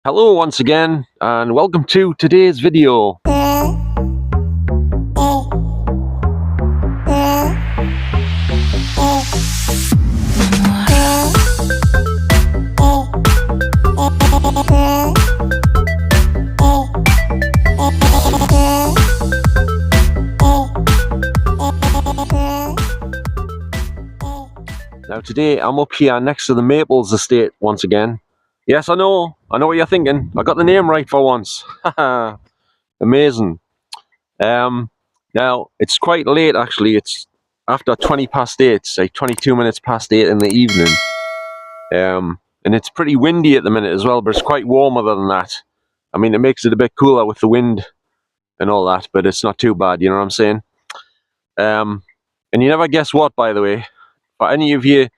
Hello once again, and welcome to today's video. Now today I'm up here next to the Maples estate once again. Yes, I know what you're thinking. I got the name right for once. Haha, amazing. Now it's quite late actually. It's after 20 past 8, it's like 22 minutes past 8 in the evening. And it's pretty windy at the minute as well, but it's quite warm other than that. I mean, it makes it a bit cooler with the wind and all that, but it's not too bad, you know what I'm saying? And you never guess what, by the way. For any of you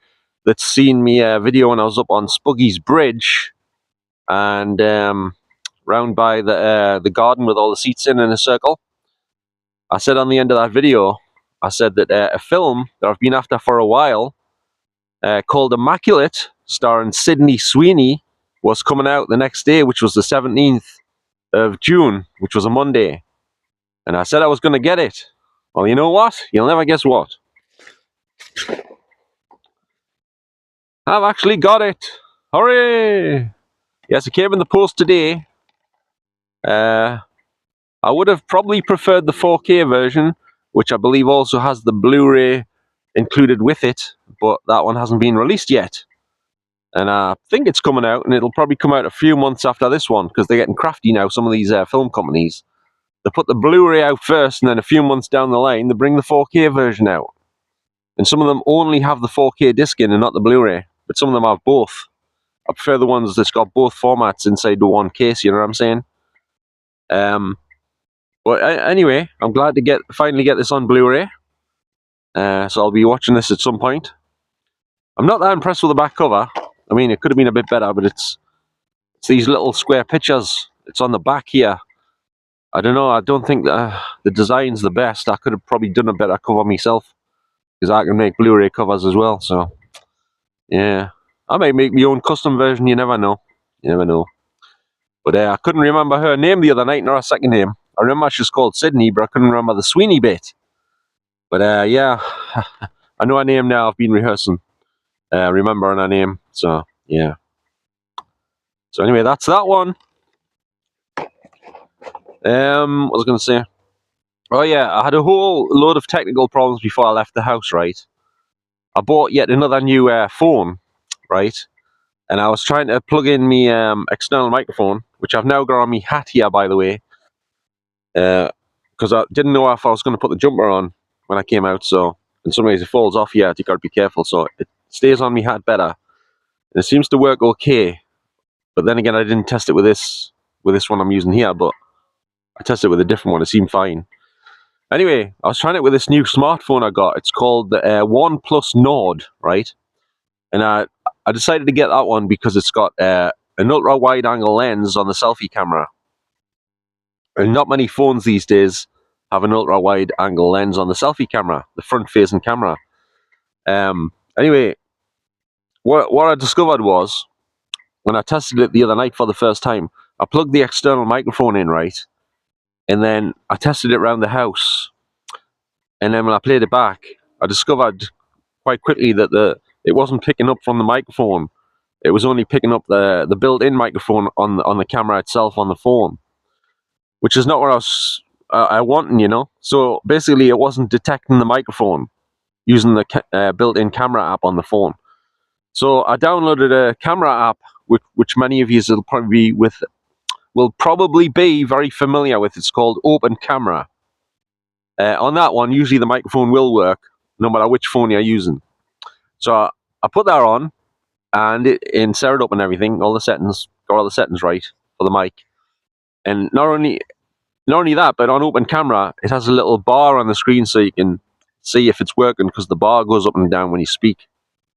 that's seen me video when I was up on Spuggies Bridge and round by the garden with all the seats in a circle, I said on the end of that video, I said that a film that I've been after for a while called Immaculate, starring Sydney Sweeney, was coming out the next day, which was the 17th of June, which was a Monday. And I said I was going to get it. Well, you know what? You'll never guess what. I've actually got it. Hooray! Yes, it came in the post today. I would have probably preferred the 4K version, which I believe also has the Blu-ray included with it, but that one hasn't been released yet. And I think it's coming out, and it'll probably come out a few months after this one, because they're getting crafty now, some of these film companies. They put the Blu-ray out first, and then a few months down the line, they bring the 4K version out. And some of them only have the 4K disc in and not the Blu-ray, but some of them have both. I prefer the ones that's got both formats inside the one case, you know what I'm saying? But anyway, I'm glad to finally get this on Blu-ray. So I'll be watching this at some point. I'm not that impressed with the back cover. I mean, it could have been a bit better, but it's these little square pictures. It's on the back here. I don't know, I don't think the design's the best. I could have probably done a better cover myself, because I can make Blu-ray covers as well, so yeah. I might make my own custom version, you never know. You never know. But I couldn't remember her name the other night, nor her second name. I remember she was called Sydney, but I couldn't remember the Sweeney bit. But yeah, I know her name now. I've been rehearsing, remembering her name, so yeah. So anyway, that's that one. What was I going to say? Oh yeah, I had a whole load of technical problems before I left the house, right? I bought yet another new phone, right? And I was trying to plug in my external microphone, which I've now got on my hat here, by the way, because I didn't know if I was going to put the jumper on when I came out, so in some ways it falls off here, you got to be careful, so it stays on my hat better. And it seems to work okay, but then again, I didn't test it with this one I'm using here, but I tested it with a different one, it seemed fine. Anyway, I was trying it with this new smartphone I got. It's called the OnePlus Nord, right? And I decided to get that one because it's got an ultra-wide-angle lens on the selfie camera. And not many phones these days have an ultra-wide-angle lens on the selfie camera, the front-facing camera. Anyway, what I discovered was, when I tested it the other night for the first time, I plugged the external microphone in, right? And then I tested it around the house. And then when I played it back, I discovered quite quickly that it wasn't picking up from the microphone. It was only picking up the built-in microphone on the camera itself on the phone, which is not what I wanted, you know. So basically, it wasn't detecting the microphone using the built-in camera app on the phone. So I downloaded a camera app, which many of you will probably be very familiar with. It's called Open Camera. On that one, usually the microphone will work, no matter which phone you're using. So I put that on, and it set it up and everything, got all the settings right for the mic. And not only that, but on Open Camera, it has a little bar on the screen so you can see if it's working, because the bar goes up and down when you speak,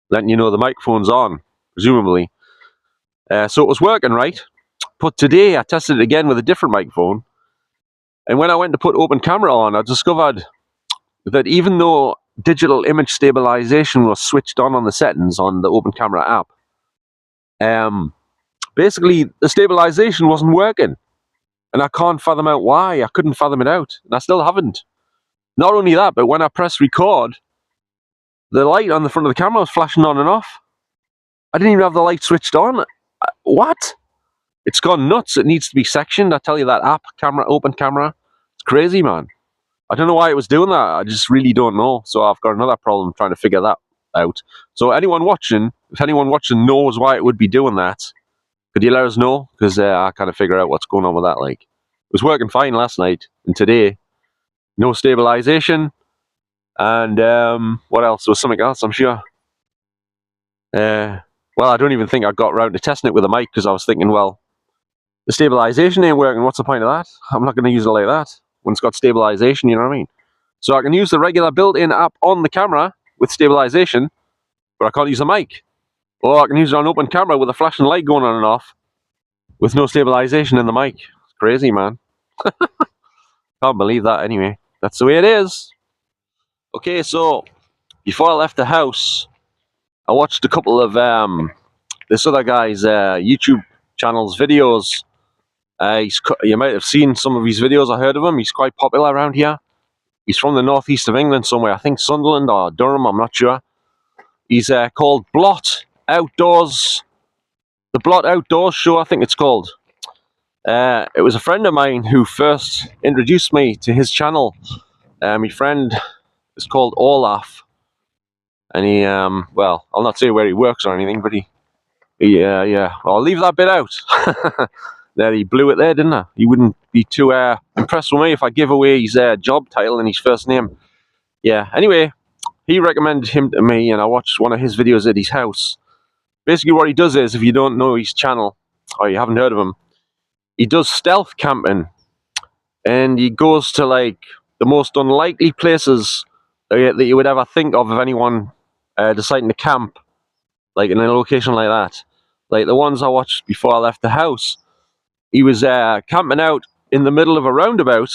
letting you know the microphone's on, presumably. So it was working, right? But today I tested it again with a different microphone, and when I went to put Open Camera on, I discovered that even though digital image stabilization was switched on the settings on the Open Camera app, basically the stabilization wasn't working. And I can't fathom out why. I couldn't fathom it out. And I still haven't. Not only that, but when I press record, the light on the front of the camera was flashing on and off. I didn't even have the light switched on. What? It's gone nuts. It needs to be sectioned. I tell you, that app, camera, open camera, it's crazy, man. I don't know why it was doing that. I just really don't know. So I've got another problem trying to figure that out. So anyone watching, if anyone watching knows why it would be doing that, could you let us know? Because I kind of figure out what's going on with that. Like, it was working fine last night, and today, no stabilization. And what else? There was something else, I'm sure. Well, I don't even think I got around to testing it with a mic because I was thinking, well, the stabilization ain't working. What's the point of that? I'm not going to use it like that when it's got stabilization, you know what I mean? So I can use the regular built-in app on the camera with stabilization, but I can't use a mic. Or I can use it on open camera with a flashing light going on and off with no stabilization in the mic. It's crazy, man. Can't believe that anyway. That's the way it is. Okay, so before I left the house, I watched a couple of this other guy's YouTube channel's videos. You might have seen some of his videos or heard of him. He's quite popular around here. He's from the northeast of England somewhere. I think Sunderland or Durham, I'm not sure. He's called Blot Outdoors. The Blot Outdoors show, I think it's called. It was a friend of mine who first introduced me to his channel. My friend is called Olaf. And he, well, I'll not say where he works or anything, but yeah, I'll leave that bit out. There, he blew it there, didn't I? He wouldn't be too impressed with me if I give away his job title and his first name. Yeah, anyway, he recommended him to me, and I watched one of his videos at his house. Basically, what he does is, if you don't know his channel, or you haven't heard of him, he does stealth camping, and he goes to, like, the most unlikely places that you would ever think of anyone deciding to camp, like in a location like that. Like the ones I watched before I left the house. He was camping out in the middle of a roundabout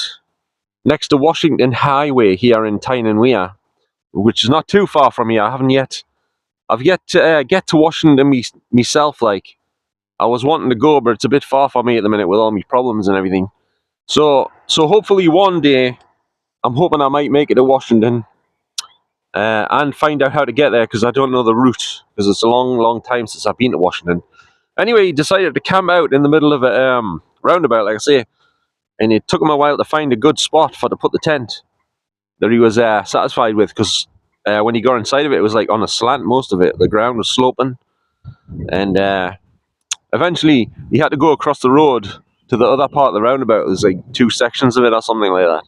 next to Washington Highway here in Tyne and Wear, which is not too far from here. I've yet to get to Washington myself. Like, I was wanting to go, but it's a bit far for me at the minute with all my problems and everything. So hopefully one day, I'm hoping I might make it to Washington and find out how to get there, because I don't know the route, because it's a long time since I've been to Washington. Anyway, he decided to camp out in the middle of a roundabout, like I say, and it took him a while to find a good spot to put the tent that he was satisfied with, because when he got inside of it, it was like on a slant, most of it. The ground was sloping, and eventually he had to go across the road to the other part of the roundabout. There's like 2 sections of it or something like that,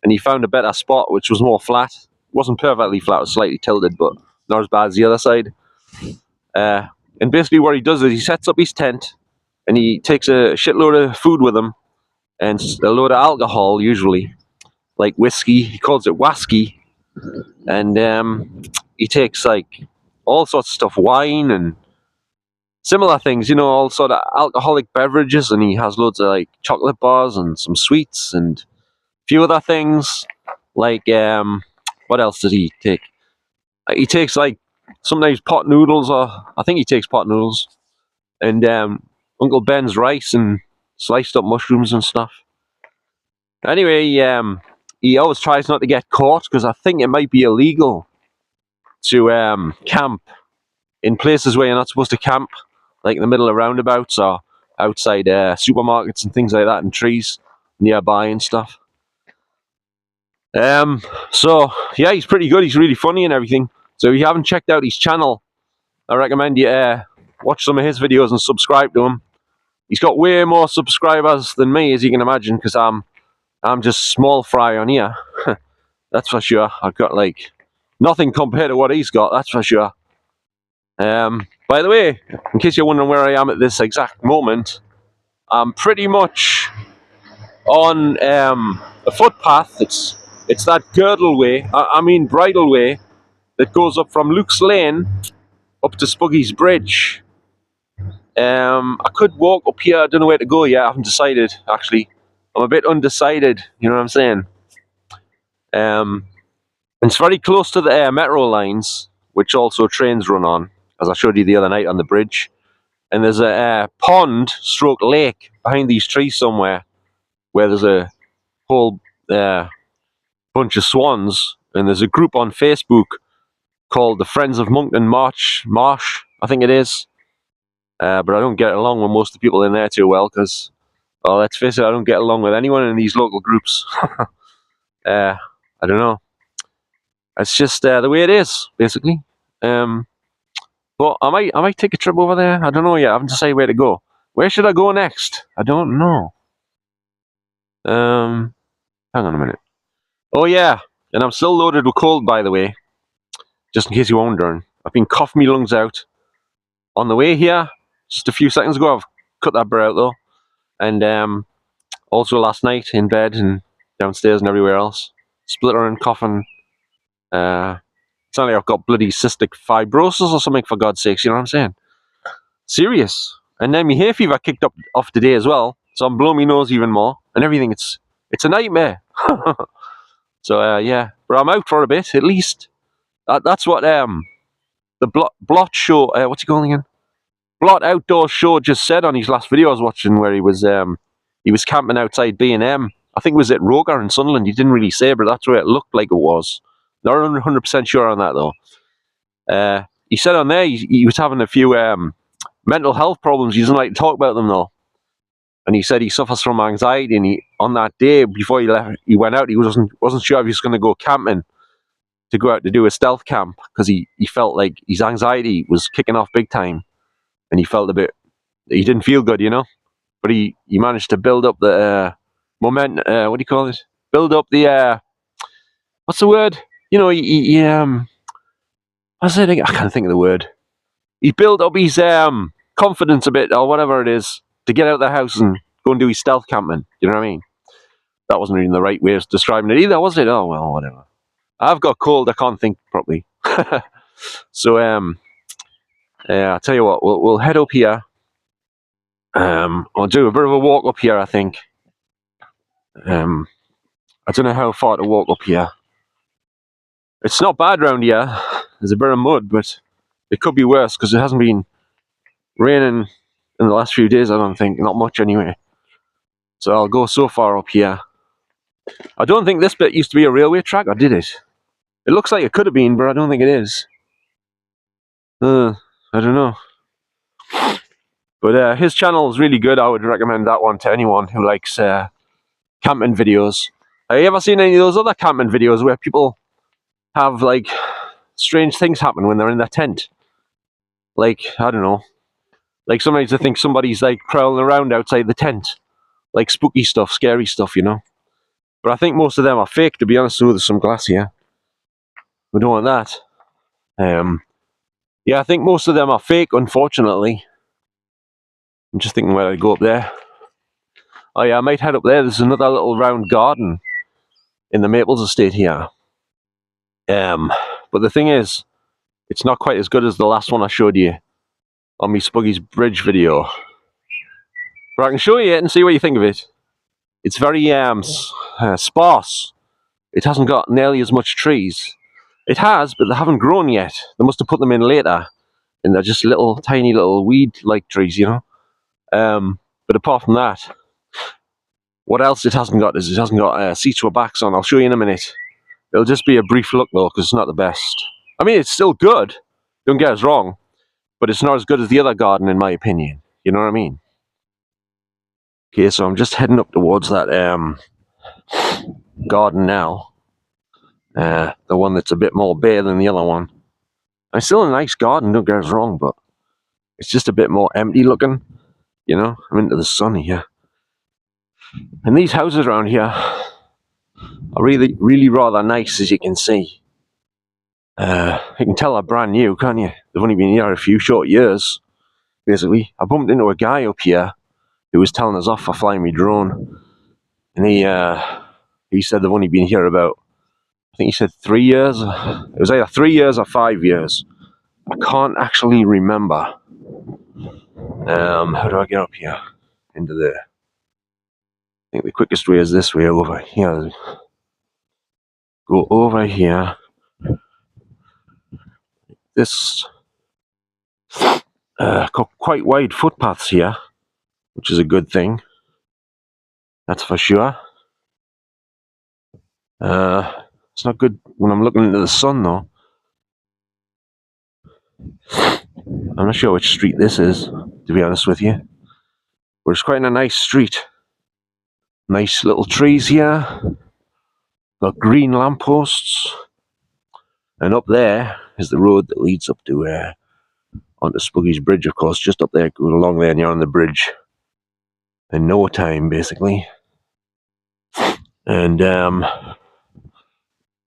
and he found a better spot which was more flat. It wasn't perfectly flat, it was slightly tilted, but not as bad as the other side. And basically what he does is he sets up his tent, and he takes a shitload of food with him, and a load of alcohol, usually, like whiskey. He calls it wasky. And he takes, like, all sorts of stuff, wine and similar things, you know, all sort of alcoholic beverages, and he has loads of, like, chocolate bars and some sweets and a few other things. Like, what else does he take? He takes, like, sometimes pot noodles, or I think he takes pot noodles, and Uncle Ben's rice and sliced up mushrooms and stuff. Anyway, he always tries not to get caught, because I think it might be illegal to camp in places where you're not supposed to camp, like in the middle of roundabouts or outside supermarkets and things like that, and trees nearby and stuff. So yeah, he's pretty good. He's really funny and everything. So if you haven't checked out his channel, I recommend you watch some of his videos and subscribe to him. He's got way more subscribers than me, as you can imagine, because I'm just small fry on here. That's for sure. I've got, like, nothing compared to what he's got, that's for sure. By the way, in case you're wondering where I am at this exact moment, I'm pretty much on a footpath. It's that girdle way, I mean bridle way, that goes up from Luke's Lane up to Spuggies Bridge. I could walk up here. I don't know where to go yet. I haven't decided, actually. I'm a bit undecided, you know what I'm saying? It's very close to the metro lines, which also trains run on, as I showed you the other night on the bridge. And there's a pond stroke lake behind these trees somewhere where there's a whole bunch of swans, and there's a group on Facebook called the Friends of Monkton Marsh, I think it is. But I don't get along with most of the people in there too well because, well, let's face it, I don't get along with anyone in these local groups. I don't know. It's just the way it is, basically. But I might take a trip over there. I don't know yet. I haven't decided where to go. Where should I go next? I don't know. Hang on a minute. Oh yeah, and I'm still loaded with cold, by the way. Just in case you're wondering, I've been coughing my lungs out on the way here. Just a few seconds ago, I've cut that bit out though, and also last night in bed and downstairs and everywhere else, splittering, coughing. It's not like I've got bloody cystic fibrosis or something, for God's sakes. You know what I'm saying? Serious. And then my hay fever kicked up off today as well, so I'm blowing my nose even more and everything. It's a nightmare. So yeah, but I'm out for a bit at least. That's what the Blot show. What's he calling again? Blot Outdoors show just said on his last video I was watching, where he was camping outside B&M. I think it was at Roker in Sunderland. He didn't really say, but that's where it looked like it was. Not 100% sure on that though. He said on there he was having a few mental health problems. He doesn't like to talk about them though. And he said he suffers from anxiety, and on that day before he went out, he wasn't sure if he was going to go camping, to go out to do a stealth camp, because he felt like his anxiety was kicking off big time, and he felt he didn't feel good, you know. But he managed to build up the momentum. What do you call it? Build up the what's the word? You know, what's it? I can't think of the word. He built up his confidence a bit, or whatever it is, to get out of the house and go and do his stealth camping. You know what I mean? That wasn't even the right way of describing it either, was it? Oh well, whatever. I've got cold. I can't think properly. So I'll tell you what. We'll head up here. I'll do a bit of a walk up here, I think. I don't know how far to walk up here. It's not bad round here. There's a bit of mud, but it could be worse because it hasn't been raining in the last few days, I don't think. Not much anyway. So I'll go so far up here. I don't think this bit used to be a railway track, or did it? It looks like it could have been, but I don't think it is. I don't know. But his channel is really good. I would recommend that one to anyone who likes camping videos. Have you ever seen any of those other camping videos where people have like strange things happen when they're in their tent? Like, I don't know. Like sometimes I think somebody's like prowling around outside the tent. Like spooky stuff, scary stuff, you know. But I think most of them are fake, to be honest. So there's some glass here. We don't want that. Yeah, I think most of them are fake, unfortunately. I'm just thinking where I go up there. Oh yeah, I might head up there. There's another little round garden in the Maples estate here. But the thing is, it's not quite as good as the last one I showed you on my Spuggies Bridge video. But I can show you it and see what you think of it. It's very sparse. It hasn't got nearly as much trees. It has, but they haven't grown yet. They must have put them in later. And they're just little, tiny little weed-like trees, you know. But apart from that, what else it hasn't got is it hasn't got seats with backs on. I'll show you in a minute. It'll just be a brief look though, because it's not the best. I mean, it's still good. Don't get us wrong. But it's not as good as the other garden, in my opinion. You know what I mean? Okay, so I'm just heading up towards that garden now. The one that's a bit more bare than the other one. It's still a nice garden, don't get us wrong, but it's just a bit more empty looking. You know, I'm into the sun here. And these houses around here are really, really rather nice, as you can see. You can tell they're brand new, can't you? They've only been here a few short years, basically. I bumped into a guy up here who was telling us off for flying me drone. And he said they've only been here about, I think he said 3 years. It was either 3 years or 5 years. I can't actually remember. How do I get up here? Into there. I think the quickest way is this way, over here. Go over here. This. got quite wide footpaths here, which is a good thing. That's for sure. It's not good when I'm looking into the sun, though. I'm not sure which street this is, to be honest with you. But it's quite a nice street. Nice little trees here. Got green lampposts. And up there is the road that leads up to onto Spuggies Bridge, of course. Just up there, go along there and you're on the bridge. In no time, basically. And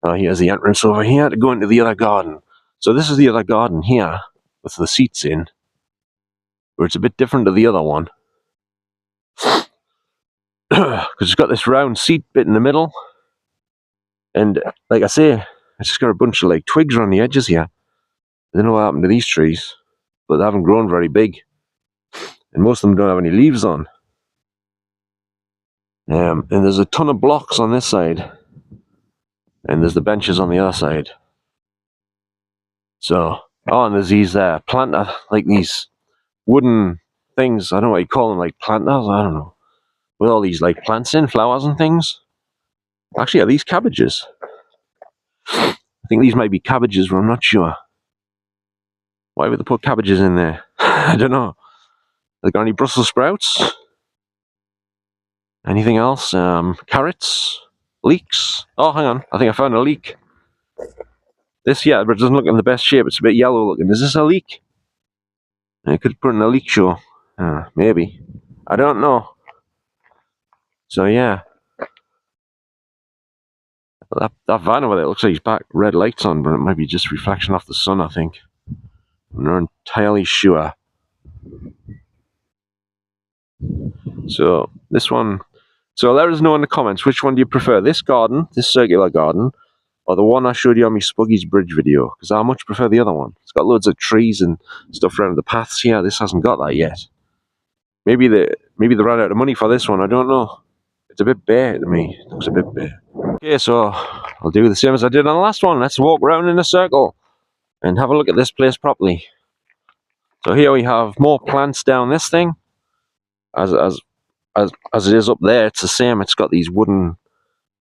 here's the entrance over here to go into the other garden. So this is the other garden here, with the seats in. Where it's a bit different to the other one. Because it's got this round seat bit in the middle. And like I say, it's just got a bunch of like twigs around the edges here. I don't know what happened to these trees, but they haven't grown very big. And most of them don't have any leaves on. And there's a ton of blocks on this side. And there's the benches on the other side. So, and there's these planter, like these wooden things. I don't know what you call them, like planters, I don't know. With all these like plants in, flowers and things. Actually, are these cabbages? I think these might be cabbages, but I'm not sure. Why would they put cabbages in there? I don't know. Have they got any Brussels sprouts? Anything else? Carrots? Leeks? Oh, hang on. I think I found a leek. This, yeah, but it doesn't look in the best shape. It's a bit yellow looking. Is this a leek? I could put in a leek show. Maybe. I don't know. So, yeah. That van over there looks like he's back red lights on, but it might be just reflection off the sun, I think. I'm not entirely sure. So, this one. So, let us know in the comments, which one do you prefer? This garden, this circular garden, or the one I showed you on my Spuggies Bridge video? Because I much prefer the other one. It's got loads of trees and stuff around the paths here. This hasn't got that yet. Maybe they ran out of money for this one. I don't know. It's a bit bare to me. It looks a bit bare. Okay, so I'll do the same as I did on the last one. Let's walk around in a circle and have a look at this place properly. So here we have more plants down this thing. As it is up there, it's the same. It's got these wooden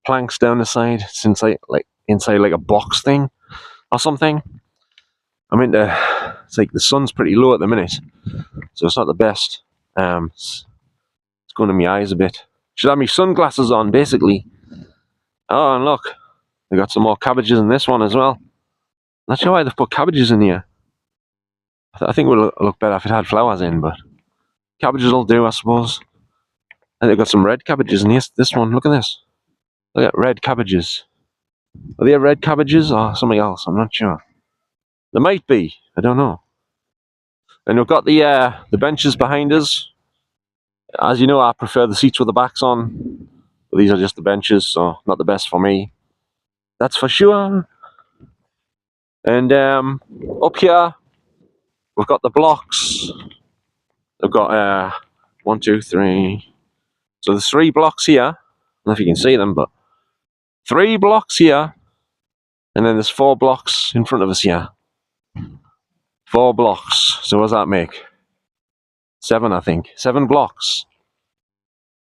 planks down the side. It's inside like a box thing or something. It's like the sun's pretty low at the minute, so it's not the best. It's going to my eyes a bit. Should have my sunglasses on, basically. Oh, and look, they got some more cabbages in this one as well. Not sure why they've put cabbages in here. I think it would look better if it had flowers in, but cabbages will do, I suppose. And they've got some red cabbages in this one. Look at this. Look at red cabbages. Are they red cabbages or something else? I'm not sure. There might be. I don't know. And we've got the benches behind us. As you know, I prefer the seats with the backs on. But these are just the benches, so not the best for me. That's for sure. And up here, we've got the blocks. We've got 1, 2, 3. So there's 3 blocks here. I don't know if you can see them, but 3 blocks here. And then there's 4 blocks in front of us here. 4 blocks. So what does that make? 7, I think. 7 blocks.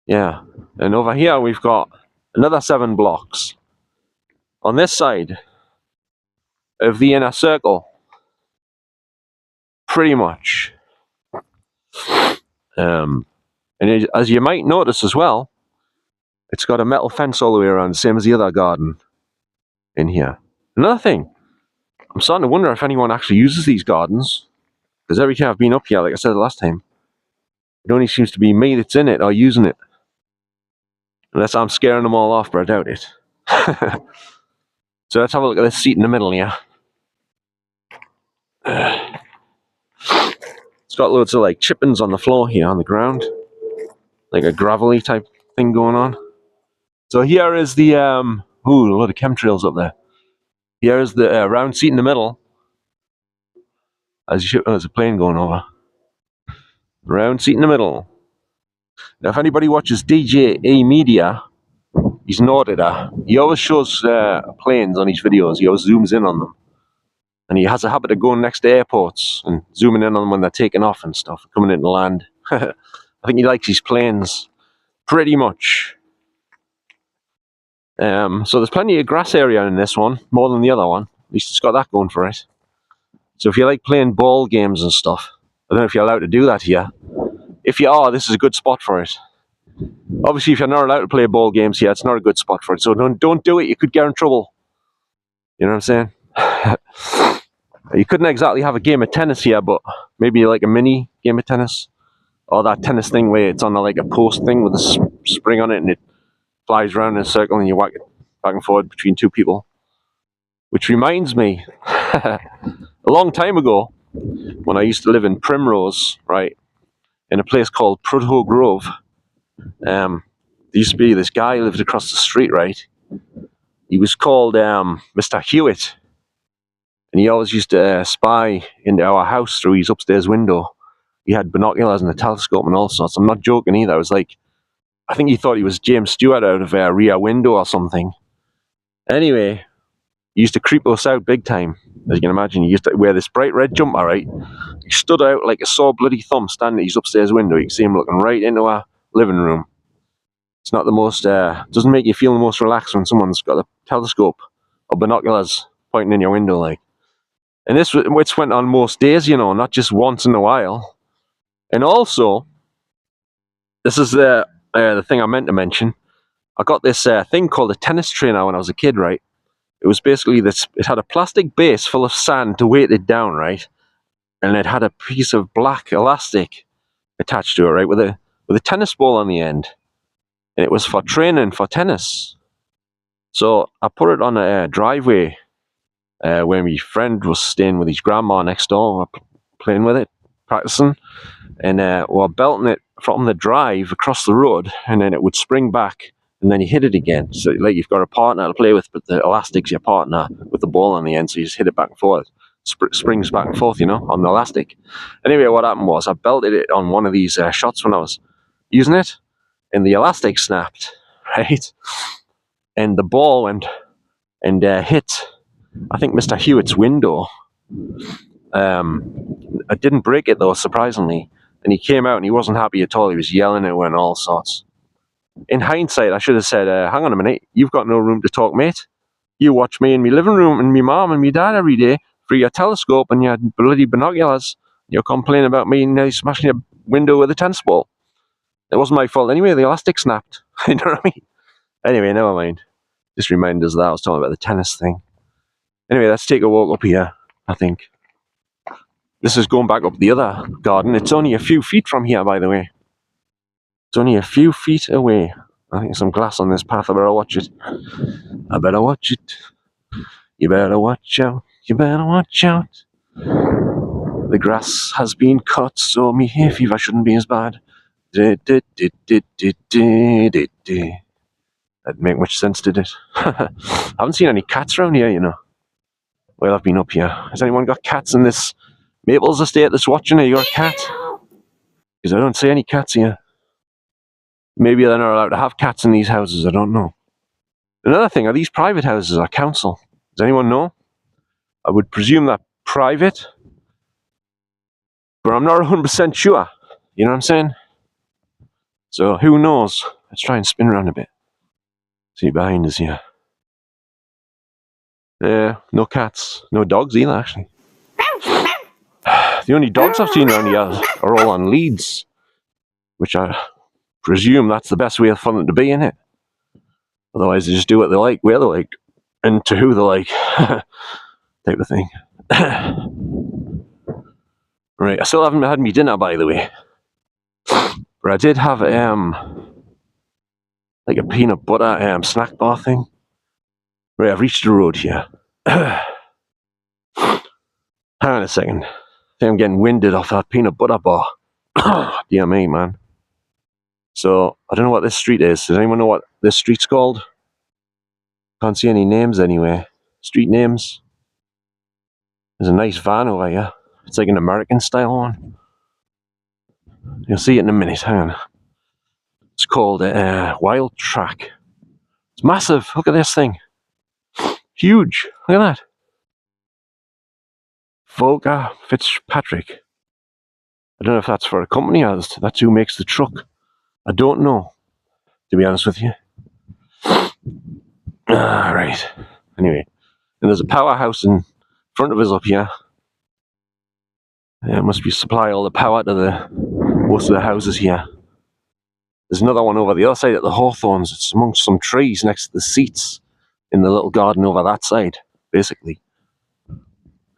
Yeah. And over here we've got another 7 blocks. On this side of the inner circle. Pretty much. And as you might notice as well, it's got a metal fence all the way around, same as the other garden in here. Another thing, I'm starting to wonder if anyone actually uses these gardens, because every time I've been up here, like I said last time, it only seems to be me that's in it or using it. Unless I'm scaring them all off, but I doubt it. So let's have a look at this seat in the middle here. It's got loads of like chippings on the floor here on the ground. Like a gravelly type thing going on. So here is the, a load of chemtrails up there. Here is the round seat in the middle. There's a plane going over. Round seat in the middle. Now if anybody watches DJE Media, he's an auditor. He always shows planes on his videos. He always zooms in on them. And he has a habit of going next to airports and zooming in on them when they're taking off and stuff, coming into land. I think he likes his planes pretty much. So there's plenty of grass area in this one, more than the other one. At least it's got that going for it. So if you like playing ball games and stuff, I don't know if you're allowed to do that here. If you are, this is a good spot for it. Obviously, if you're not allowed to play ball games here, it's not a good spot for it. So don't do it. You could get in trouble. You know what I'm saying? You couldn't exactly have a game of tennis here, but maybe like a mini game of tennis. Or that tennis thing where it's on like a post thing with a spring on it and it flies around in a circle and you whack it back and forward between two people. Which reminds me, a long time ago, when I used to live in Primrose, right, in a place called Prudhoe Grove, there used to be this guy who lived across the street, right? He was called Mr. Hewitt, and he always used to spy into our house through his upstairs window. He had binoculars and a telescope and all sorts. I'm not joking either. I was like, I think he thought he was James Stewart out of Rear Window or something. Anyway, he used to creep us out big time. As you can imagine, he used to wear this bright red jumper, right? He stood out like a sore bloody thumb standing at his upstairs window. You can see him looking right into our living room. It's not the most, doesn't make you feel the most relaxed when someone's got a telescope or binoculars pointing in your window, like. And this which went on most days, you know, not just once in a while. And also, this is the thing I meant to mention. I got this thing called a tennis trainer when I was a kid, right? It was basically this, it had a plastic base full of sand to weight it down, right? And it had a piece of black elastic attached to it, right, with a tennis ball on the end. And it was for training for tennis. So I put it on a driveway where my friend was staying with his grandma next door. We were playing with it, practicing, and we were belting it from the drive across the road, and then it would spring back, and then you hit it again. So like you've got a partner to play with, but the elastic's your partner with the ball on the end, so you just hit it back and forth. Springs back and forth, you know, on the elastic. Anyway, what happened was I belted it on one of these shots when I was using it, and the elastic snapped, right? And the ball went and hit, I think, Mr. Hewitt's window. I didn't break it though, surprisingly. And he came out and he wasn't happy at all. He was yelling at me and all sorts. In hindsight, I should have said, hang on a minute, you've got no room to talk, mate. You watch me in my living room and my mum and my dad every day through your telescope and your bloody binoculars. You're complaining about me nearly smashing your window with a tennis ball. It wasn't my fault anyway, the elastic snapped. You know what I mean? Anyway, never mind. Just reminded us that I was talking about the tennis thing. Anyway, let's take a walk up here, I think. This is going back up the other garden. It's only a few feet from here, by the way. It's only a few feet away. I think there's some glass on this path. I better watch it. I better watch it. You better watch out. You better watch out. The grass has been cut, so me hay fever shouldn't be as bad. That didn't make much sense, did it? I haven't seen any cats around here, you know. Well, I've been up here. Has anyone got cats in this Maples estate that's watching? Have you got a cat? Because I don't see any cats here. Maybe they're not allowed to have cats in these houses, I don't know. Another thing, are these private houses or council? Does anyone know? I would presume they're private, but I'm not 100% sure. You know what I'm saying? So who knows? Let's try and spin around a bit. See behind us here. Yeah, no cats, no dogs either, actually. The only dogs I've seen around here are all on leads, which I presume that's the best way for them to be, in it. Otherwise, they just do what they like, where they like, and to who they like, type of thing. Right, I still haven't had me dinner, by the way. But I did have like a peanut butter snack bar thing. Right, I've reached the road here. Hang on a second. I think I'm getting winded off that peanut butter bar. Dear me, man. So, I don't know what this street is. Does anyone know what this street's called? Can't see any names anywhere. Street names. There's a nice van over here. It's like an American style one. You'll see it in a minute. Hang on. It's called Wild Track. It's massive. Look at this thing. Huge. Look at that. Volker Fitzpatrick. I don't know if that's for a company or that's who makes the truck. I don't know, to be honest with you. Right. Anyway, and there's a powerhouse in front of us up here. It must be supply all the power to most of the houses here. There's another one over the other side at the hawthorns. It's amongst some trees next to the seats in the little garden over that side, basically.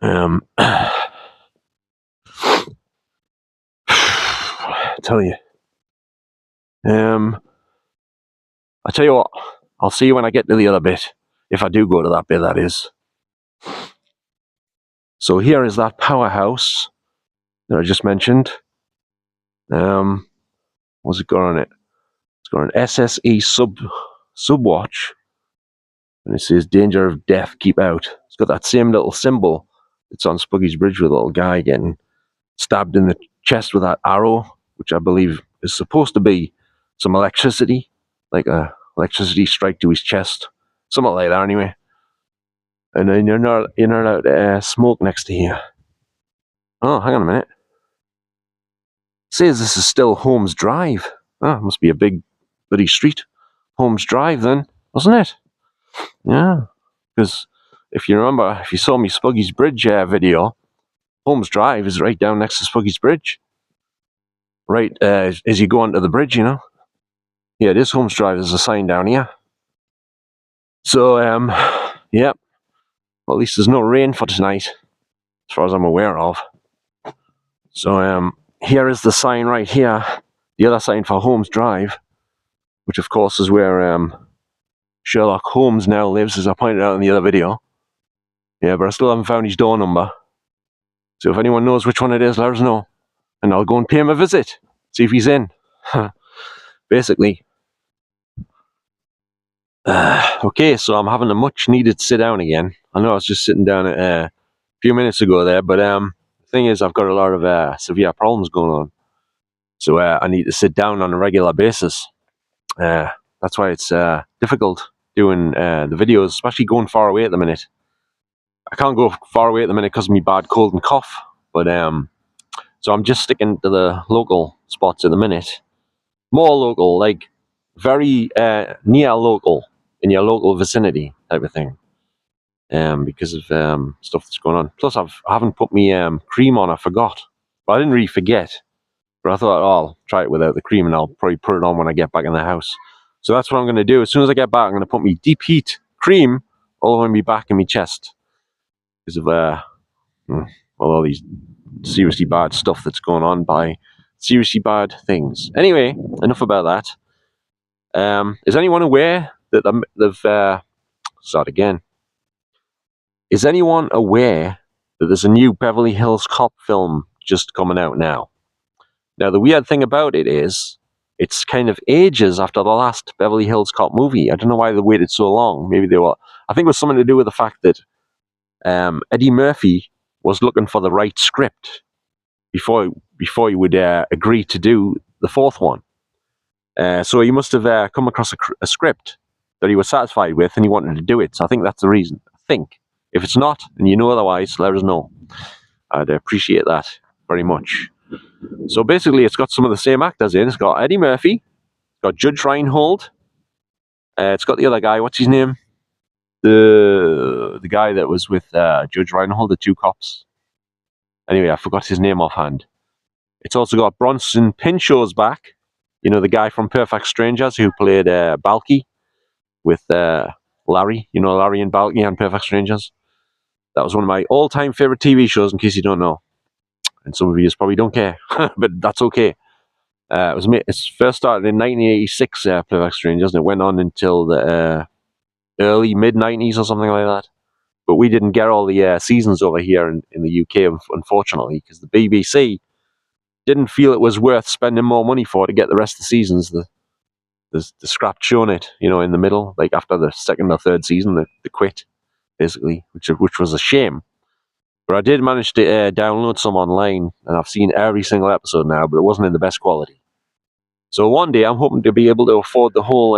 I tell you. I tell you what, I'll see you when I get to the other bit. If I do go to that bit, that is. So here is that powerhouse that I just mentioned. What's it got on it? It's got an SSE subwatch. And it says danger of death, keep out. It's got that same little symbol. It's on Spuggies Bridge with a little guy getting stabbed in the chest with that arrow, which I believe is supposed to be some electricity, like a electricity strike to his chest, something like that anyway. And then you're not allowed to smoke next to here. Oh, hang on a minute. It says this is still Holmes Drive. Oh, must be a big bloody street. Holmes Drive then, wasn't it? Yeah, because if you remember, if you saw me Spuggies Bridge video, Holmes Drive is right down next to Spuggies Bridge. Right as you go onto the bridge, you know. Yeah, it is Holmes Drive. There's a sign down here. So, yeah. Well, at least there's no rain for tonight, as far as I'm aware of. So, here is the sign right here. The other sign for Holmes Drive, which of course is where Sherlock Holmes now lives, as I pointed out in the other video. Yeah, but I still haven't found his door number. So if anyone knows which one it is, let us know. And I'll go and pay him a visit. See if he's in. Basically. Okay, so I'm having a much needed sit down again. I know I was just sitting down a few minutes ago there, but the thing is I've got a lot of severe problems going on. So I need to sit down on a regular basis. That's why it's difficult doing the videos, especially going far away at the minute. I can't go far away at the minute because of my bad cold and cough, but so I'm just sticking to the local spots at the minute. More local, like very near local, in your local vicinity type of thing. Because of stuff that's going on. Plus, I haven't put my cream on. I forgot, but I didn't really forget. But I thought, oh, I'll try it without the cream, and I'll probably put it on when I get back in the house. So that's what I'm going to do. As soon as I get back, I'm going to put my deep heat cream all over my back and my chest because of all these seriously bad stuff that's going on by seriously bad things. Anyway, enough about that. Is anyone aware that they've start again? Is anyone aware that there's a new Beverly Hills Cop film just coming out now? Now, the weird thing about it is, it's kind of ages after the last Beverly Hills Cop movie. I don't know why they waited so long. Maybe they were... I think it was something to do with the fact that Eddie Murphy was looking for the right script before he would agree to do the fourth one. So he must have come across a script that he was satisfied with and he wanted to do it. So I think that's the reason. I think. If it's not, and you know otherwise, let us know. I'd appreciate that very much. So basically, it's got some of the same actors in. It's got Eddie Murphy, it's got Judge Reinhold, it's got the other guy, what's his name? The guy that was with Judge Reinhold, the two cops. Anyway, I forgot his name offhand. It's also got Bronson Pinchot's back. You know, the guy from Perfect Strangers who played Balky with Larry. You know, Larry and Balky on Perfect Strangers. That was one of my all-time favorite TV shows, in case you don't know. And some of you probably don't care, but that's okay. It first started in 1986, Perfect Strangers, and it went on until the early, mid-90s or something like that. But we didn't get all the seasons over here in the UK, unfortunately, because the BBC didn't feel it was worth spending more money for to get the rest of the seasons. The scrapped showing it, you know, in the middle, like after the second or third season, they quit, basically, which was a shame. But I did manage to download some online, and I've seen every single episode now, but it wasn't in the best quality. So one day I'm hoping to be able to afford the whole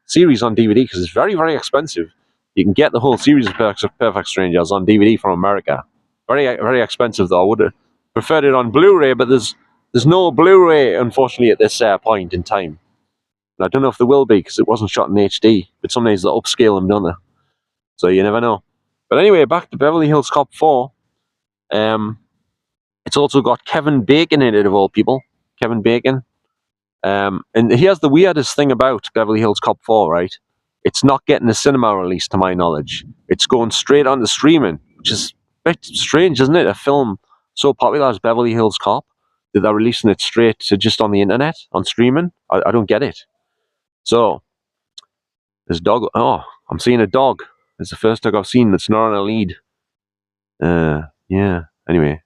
series on DVD, because it's very, very expensive. You can get the whole series of Perfect Strangers on DVD from America, Very expensive though. I would have preferred it on Blu-ray, but there's no Blu-ray, unfortunately, at this point in time. And I don't know if there will be, because it wasn't shot in HD. But sometimes they upscale them, don't they? So you never know. But anyway, back to Beverly Hills Cop 4. It's also got Kevin Bacon in it, of all people. Kevin Bacon. And here's the weirdest thing about Beverly Hills Cop 4, right? It's not getting a cinema release, to my knowledge. It's going straight onto streaming, which is a bit strange, isn't it? A film so popular as Beverly Hills Cop, that they're releasing it straight to just on the internet, on streaming. I don't get it. So, there's a dog. Oh, I'm seeing a dog. It's the first dog I've seen that's not on a lead. Yeah. Anyway,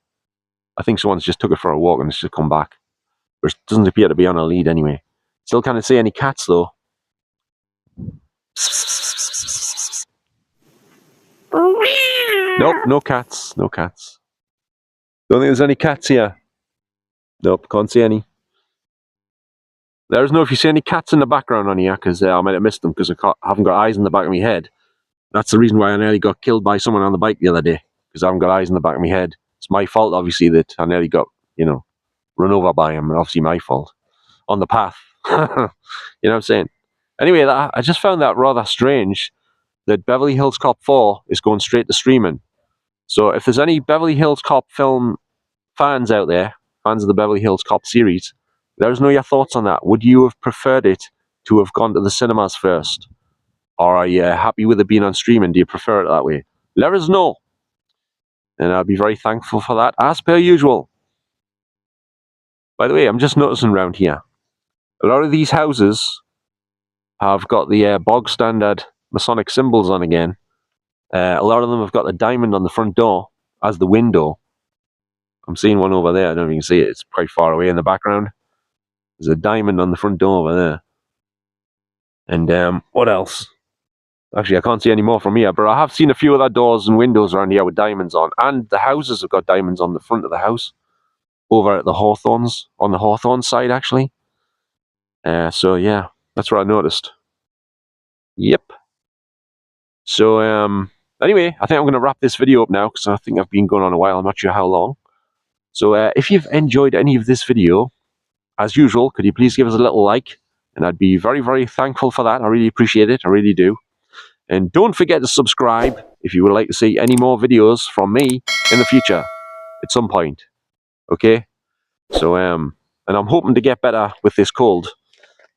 I think someone's just took it for a walk and it's just come back. But it doesn't appear to be on a lead anyway. Still can't see any cats though. Nope, no cats. No cats. Don't think there's any cats here. Nope, can't see any. Let us know if you see any cats in the background on here, because I might have missed them because I haven't got eyes in the back of my head. That's the reason why I nearly got killed by someone on the bike the other day, because I haven't got eyes in the back of my head. It's my fault, obviously, that I nearly got, run over by him. Obviously my fault. On the path. You know what I'm saying? Anyway, I just found that rather strange, that Beverly Hills Cop 4 is going straight to streaming. So if there's any Beverly Hills Cop film fans out there, fans of the Beverly Hills Cop series, let us know your thoughts on that. Would you have preferred it to have gone to the cinemas first? Or are you happy with it being on streaming? Do you prefer it that way? Let us know. And I'll be very thankful for that, as per usual. By the way, I'm just noticing around here, a lot of these houses have got the bog standard Masonic symbols on again. A lot of them have got the diamond on the front door as the window. I'm seeing one over there. I don't know if you can see it. It's quite far away in the background. There's a diamond on the front door over there. And what else? Actually, I can't see any more from here, but I have seen a few other doors and windows around here with diamonds on. And the houses have got diamonds on the front of the house. Over at the Hawthorns, on the Hawthorn side, actually. So, yeah, that's what I noticed. Yep. So, anyway, I think I'm going to wrap this video up now, because I think I've been going on a while. I'm not sure how long. So, if you've enjoyed any of this video, as usual, could you please give us a little like? And I'd be very, very thankful for that. I really appreciate it. I really do. And don't forget to subscribe if you would like to see any more videos from me in the future at some point. Okay? So, and I'm hoping to get better with this cold.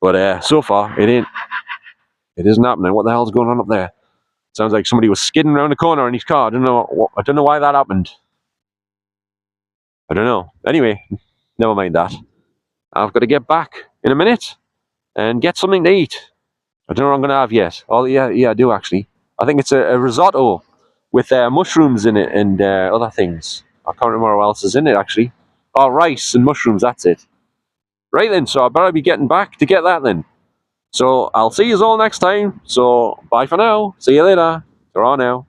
But so far, it isn't happening. What the hell's going on up there? Sounds like somebody was skidding around the corner in his car. I don't know why that happened. I don't know. Anyway, never mind that. I've got to get back in a minute and get something to eat. I don't know what I'm going to have yet. Oh, yeah, I do actually. I think it's a risotto with mushrooms in it and other things. I can't remember what else is in it actually. Oh, rice and mushrooms, that's it. Right then, so I better be getting back to get that then. So I'll see you all next time. So bye for now. See you later. Ta-ra now.